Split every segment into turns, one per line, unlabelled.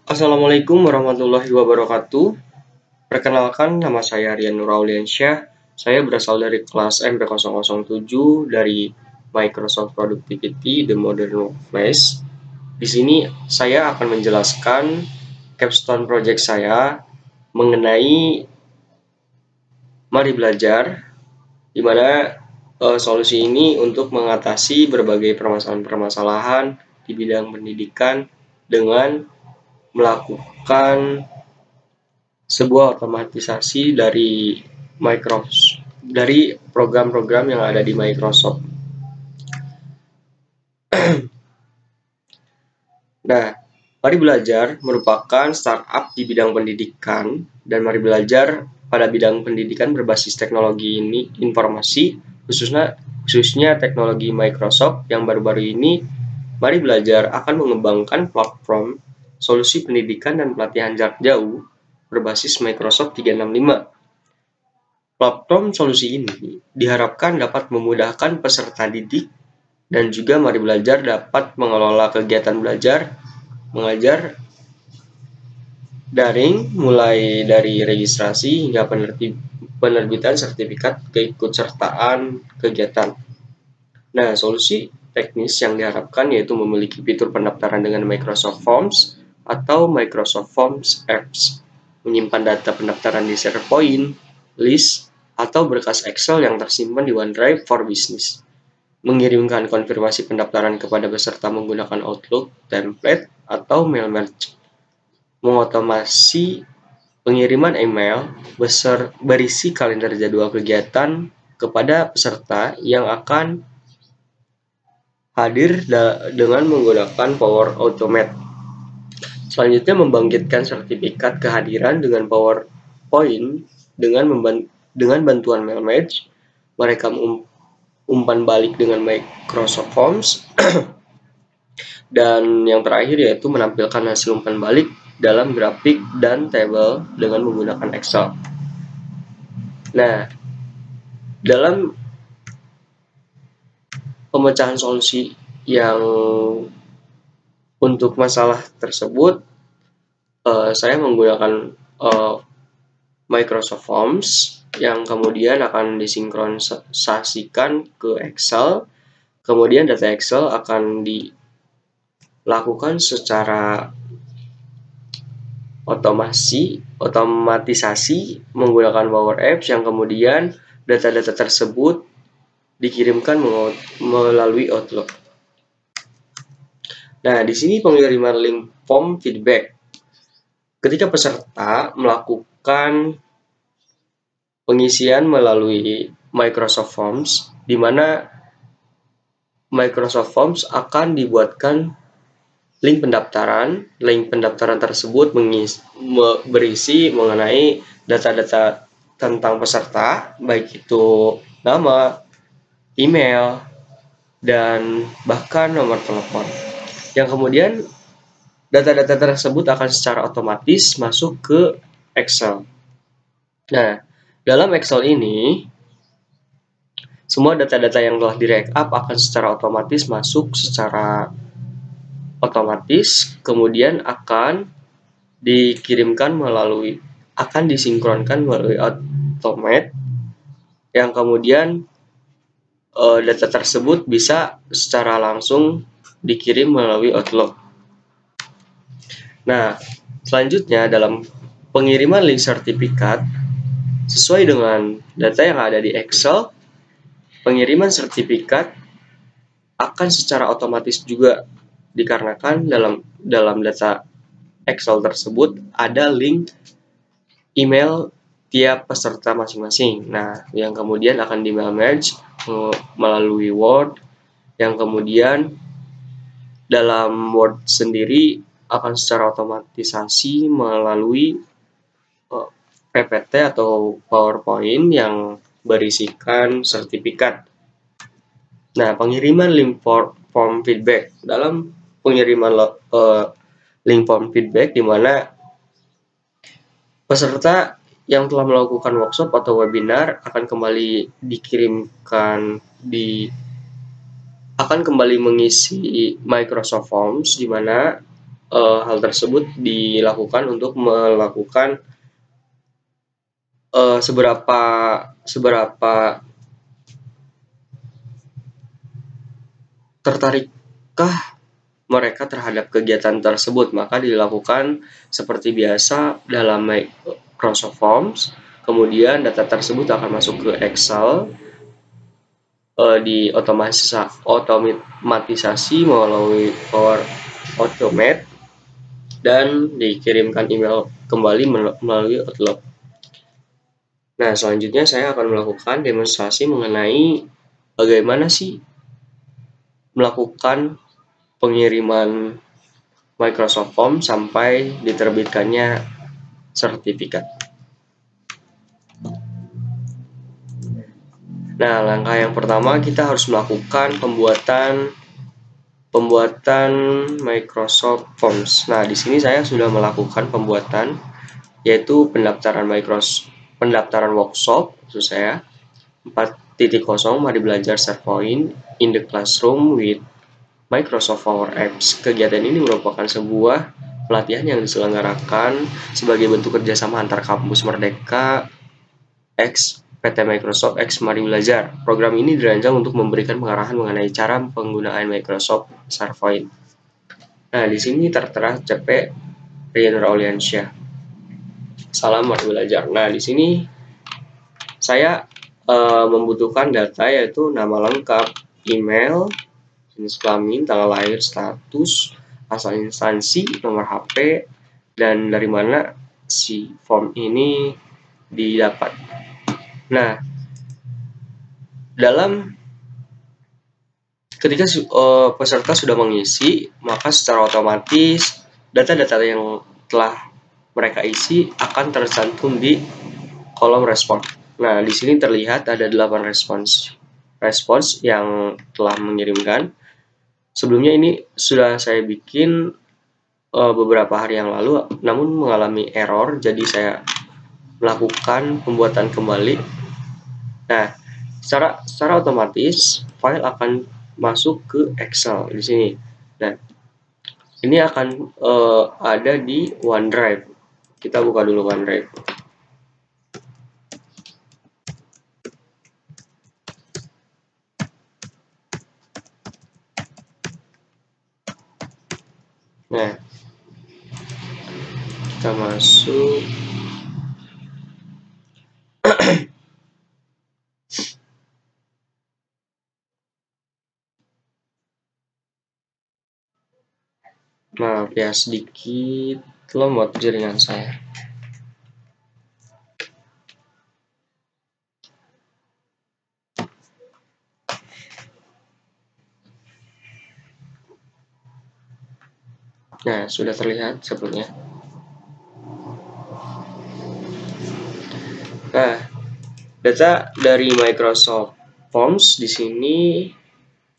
Assalamualaikum warahmatullahi wabarakatuh. Perkenalkan, nama saya Rian Nurauliansyah. Saya berasal dari kelas MP007 dari Microsoft Productivity The Modern Workplace. Di sini saya akan menjelaskan capstone project saya mengenai Mari Belajar, di mana solusi ini untuk mengatasi berbagai permasalahan-permasalahan di bidang pendidikan dengan melakukan sebuah otomatisasi dari program-program yang ada di Microsoft. Nah, Mari Belajar merupakan startup di bidang pendidikan, dan Mari Belajar pada bidang pendidikan berbasis teknologi informasi, khususnya teknologi Microsoft yang baru-baru ini. Mari Belajar akan mengembangkan platform solusi pendidikan dan pelatihan jarak jauh berbasis Microsoft 365. Platform solusi ini diharapkan dapat memudahkan peserta didik dan juga Mari Belajar dapat mengelola kegiatan belajar mengajar daring mulai dari registrasi hingga penerbitan sertifikat keikutsertaan kegiatan. Nah, solusi teknis yang diharapkan yaitu memiliki fitur pendaftaran dengan Microsoft Forms atau Microsoft Forms Apps, menyimpan data pendaftaran di SharePoint, list, atau berkas Excel yang tersimpan di OneDrive for Business, mengirimkan konfirmasi pendaftaran kepada peserta menggunakan Outlook, template, atau mail merge, mengotomasi pengiriman email berisi kalender jadwal kegiatan kepada peserta yang akan hadir dengan menggunakan Power Automate. Selanjutnya, membangkitkan sertifikat kehadiran dengan PowerPoint dengan bantuan mail merge, merekam umpan balik dengan Microsoft Forms, dan yang terakhir yaitu menampilkan hasil umpan balik dalam grafik dan tabel dengan menggunakan Excel. Nah, dalam pemecahan solusi yang untuk masalah tersebut, saya menggunakan Microsoft Forms yang kemudian akan disinkronisasikan ke Excel. Kemudian data Excel akan dilakukan secara otomatisasi menggunakan Power Apps, yang kemudian data-data tersebut dikirimkan melalui Outlook. Nah, di sini pengiriman link form feedback. Ketika peserta melakukan pengisian melalui Microsoft Forms, di mana Microsoft Forms akan dibuatkan link pendaftaran. Link pendaftaran tersebut berisi mengenai data-data tentang peserta, baik itu nama, email, dan bahkan nomor telepon. Yang kemudian data-data tersebut akan secara otomatis masuk ke Excel. Nah, dalam Excel ini, semua data-data yang telah di-backup akan secara otomatis masuk secara otomatis, kemudian akan disinkronkan melalui Automate, yang kemudian data tersebut bisa secara langsung dikirim melalui Outlook. Nah, selanjutnya dalam pengiriman link sertifikat, sesuai dengan data yang ada di Excel, pengiriman sertifikat akan secara otomatis juga, dikarenakan dalam data Excel tersebut ada link email tiap peserta masing-masing. Nah, yang kemudian akan di-mail merge melalui Word, yang kemudian dalam Word sendiri akan secara otomatisasi melalui PPT atau PowerPoint yang berisikan sertifikat. Nah, pengiriman link form feedback. Dalam pengiriman link form feedback, di mana peserta yang telah melakukan workshop atau webinar akan kembali mengisi Microsoft Forms, di mana hal tersebut dilakukan untuk melakukan seberapa tertarikkah mereka terhadap kegiatan tersebut. Maka dilakukan seperti biasa dalam Microsoft Forms. Kemudian data tersebut akan masuk ke Excel, otomatisasi melalui Power Automate, dan dikirimkan email kembali melalui Outlook. Nah, selanjutnya saya akan melakukan demonstrasi mengenai bagaimana sih melakukan pengiriman Microsoft Form sampai diterbitkannya sertifikat. Nah, langkah yang pertama kita harus melakukan pembuatan Microsoft Forms. Nah, di sini saya sudah melakukan pembuatan, yaitu pendaftaran workshop, maksud saya 4.0 mari belajar SharePoint in the classroom with Microsoft Power Apps. Kegiatan ini merupakan sebuah pelatihan yang diselenggarakan sebagai bentuk kerjasama antar kampus Merdeka X PT Microsoft X Mari Belajar. Program ini dirancang untuk memberikan pengarahan mengenai cara penggunaan Microsoft SharePoint. Nah, di sini tertera CP Rian Rauliansyah. Salam Mari Belajar. Nah, di sini saya membutuhkan data yaitu nama lengkap, email, jenis kelamin, tanggal lahir, status, asal instansi, nomor HP, dan dari mana si form ini didapat. Nah, ketika peserta sudah mengisi, maka secara otomatis data-data yang telah mereka isi akan tercantum di kolom respon. Nah, di sini terlihat ada 8 respons yang telah mengirimkan. Sebelumnya ini sudah saya bikin beberapa hari yang lalu, namun mengalami error, jadi saya melakukan pembuatan kembali. Nah, secara otomatis file akan masuk ke Excel di sini. Dan ini akan ada di OneDrive. Kita buka dulu OneDrive. Nah, kita masuk. Maaf ya, sedikit lemot jaringan saya. Nah, sudah terlihat sebelumnya. Nah, data dari Microsoft Forms di sini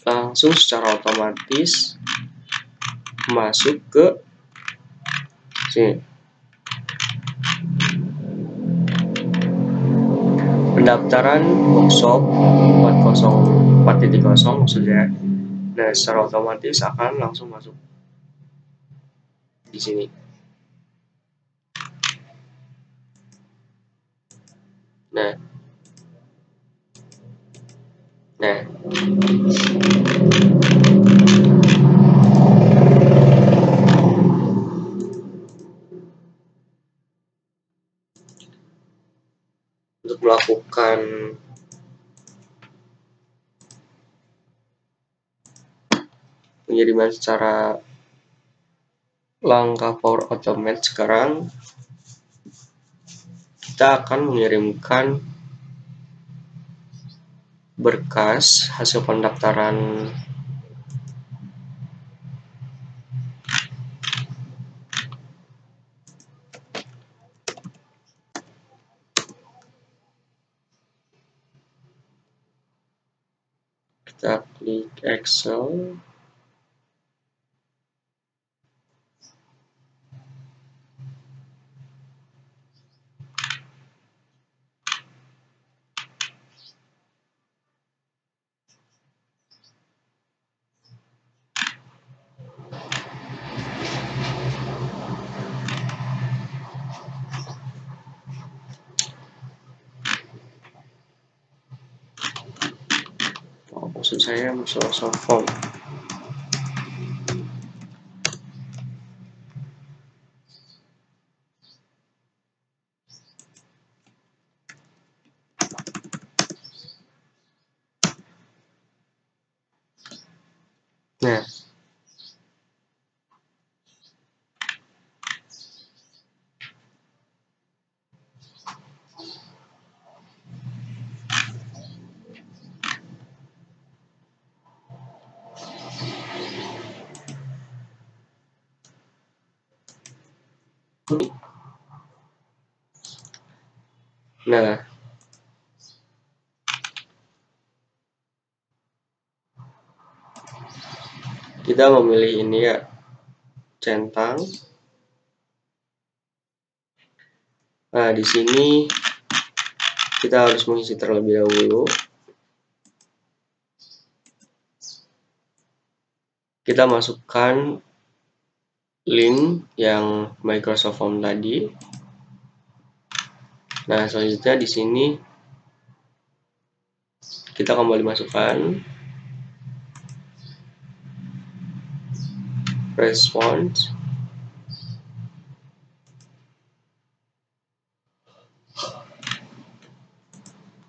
langsung secara otomatis masuk ke sini. Pendaftaran workshop 4.0 maksudnya. Nah, secara otomatis akan langsung masuk di sini. Nah, untuk melakukan pengiriman secara langkah Power Automate, sekarang kita akan mengirimkan berkas hasil pendaftaran kita klik Excel. maksud saya Microsoft Form. Nah, kita memilih ini ya, centang. Nah, di sini kita harus mengisi terlebih dahulu. Kita masukkan link yang Microsoft Form tadi. Nah, selanjutnya di sini kita kembali masukkan response.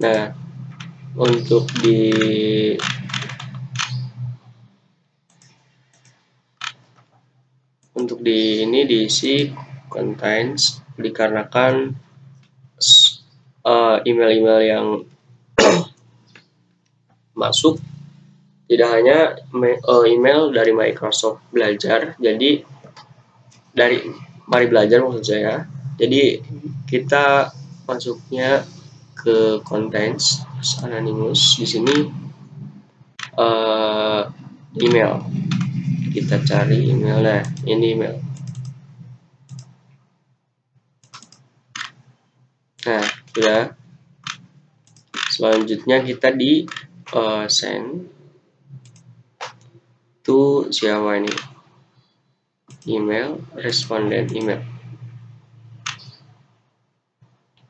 Nah, untuk di ini diisi contains dikarenakan email-email yang masuk tidak hanya email dari Microsoft Belajar, jadi dari Mari Belajar maksud saya. Jadi kita masuknya ke contents anonymous. Di sini email, kita cari email. Nah, ini email. Nah, sudah. Selanjutnya kita di send to siapa ini, email, responden email.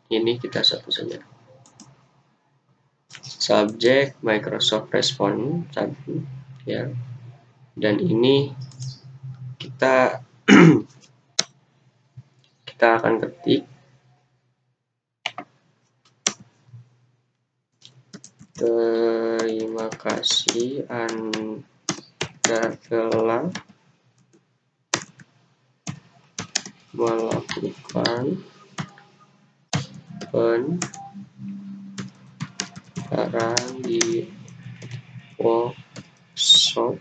Ini kita satu saja, subject Microsoft Respond satu ya, dan ini kita kita akan ketik terima kasih Anda telah melakukan pendaftaran di workshop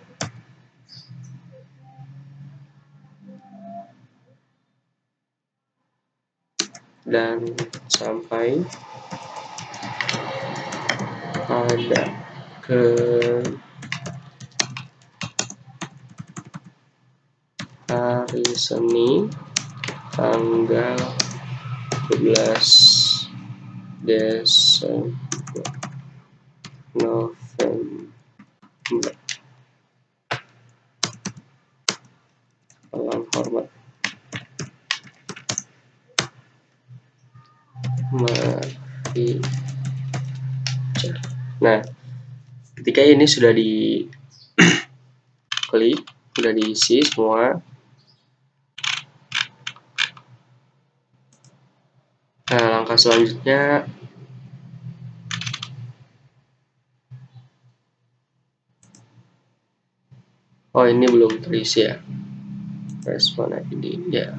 dan sampai pada hari Senin tanggal 12 Desember November. Salam hormat. Mari. Nah, ketika ini sudah diklik, sudah diisi semua. Nah, langkah selanjutnya ini belum terisi ya, respon ID ya,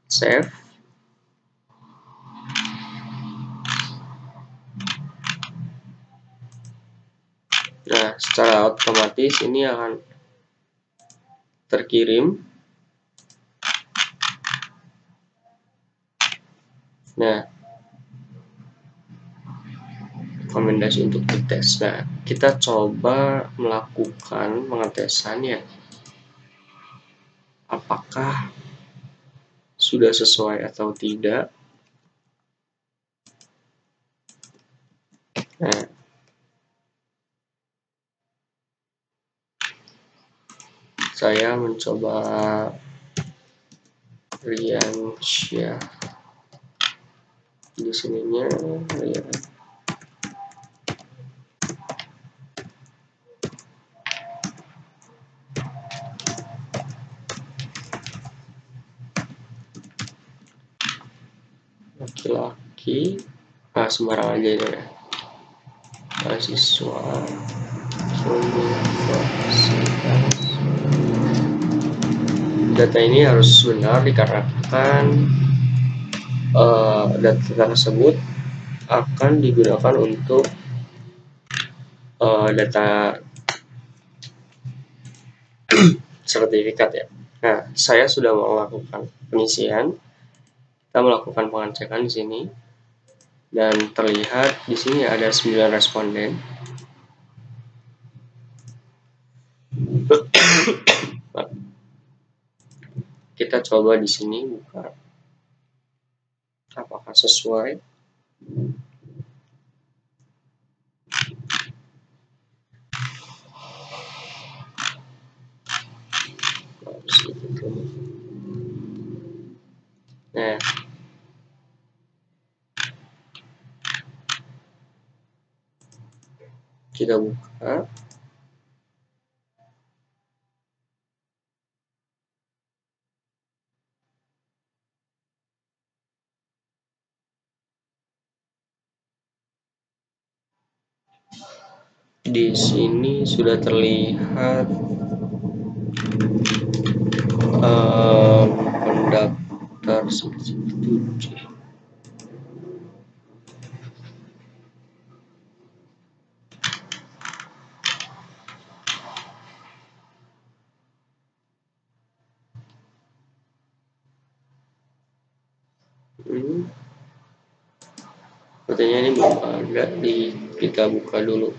save. Nah, secara otomatis ini akan terkirim. Nah, rekomendasi untuk dites. Nah, kita coba melakukan pengetesannya. Apakah sudah sesuai atau tidak? Nah, saya mencoba Riansyah di sininya Rian. laki-laki, sembarang aja ya, mahasiswa universitas. Data ini harus benar dikarenakan data tersebut akan digunakan untuk data sertifikat ya. Nah, saya sudah melakukan pengisian, kita melakukan pengecekan di sini, dan terlihat di sini ada 9 responden. Kita coba di sini buka apakah sesuai. Nah, kita buka. Di sini sudah terlihat pendaftar 7. Sepertinya ini belum ada, kita buka dulu.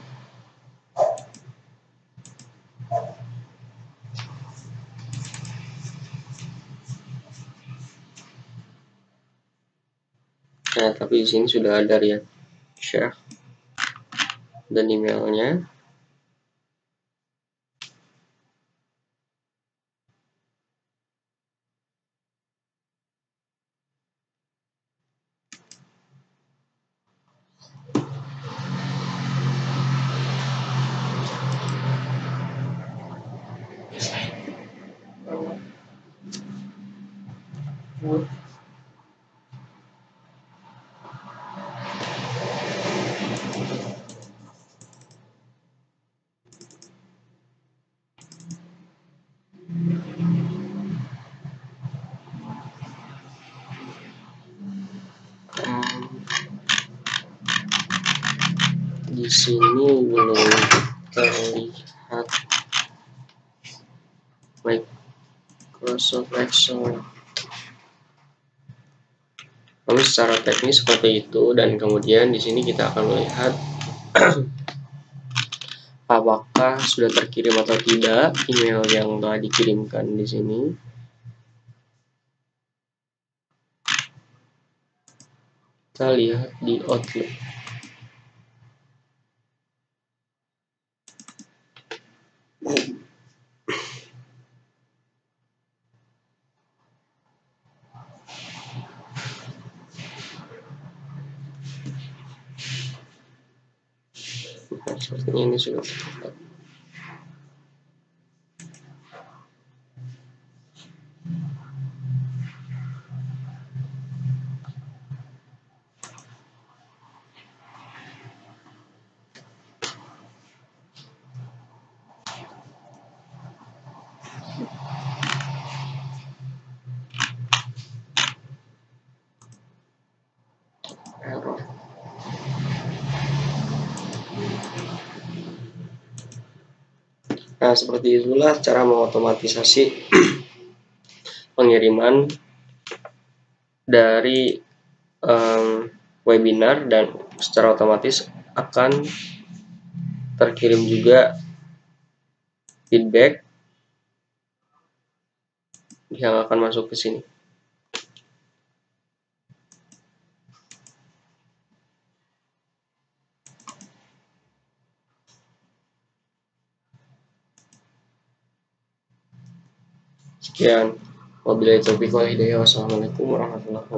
Nah, tapi di sini sudah ada ya, share dan emailnya. Di sini belum terlihat Microsoft Excel. Lalu secara teknis seperti itu, dan kemudian di sini kita akan melihat apakah sudah terkirim atau tidak email yang telah dikirimkan di sini. Kita lihat di Outlook. Sepertinya ini sudah terlihat. Nah, seperti itulah cara mengotomatisasi pengiriman dari webinar, dan secara otomatis akan terkirim juga feedback yang akan masuk ke sini. Sekian, wabillahi taufiq wal hidayah. Wassalamualaikum warahmatullahi wabarakatuh.